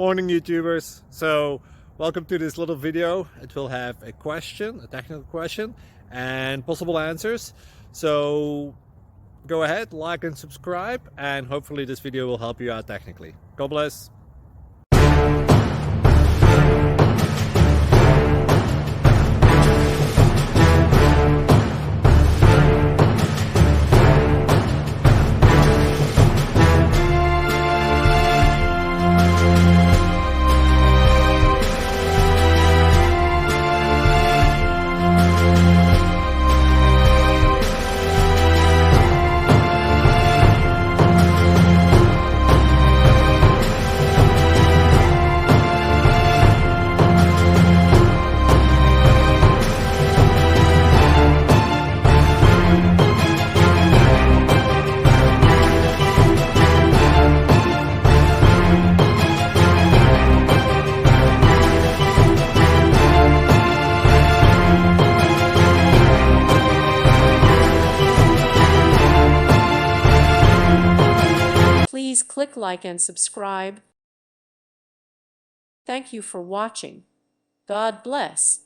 Morning YouTubers. So welcome to this little video. It will have a question, a technical question, and possible answers. So go ahead, like and subscribe, and hopefully this video will help you out technically. God bless. Please click like and subscribe. Thank you for watching. God bless.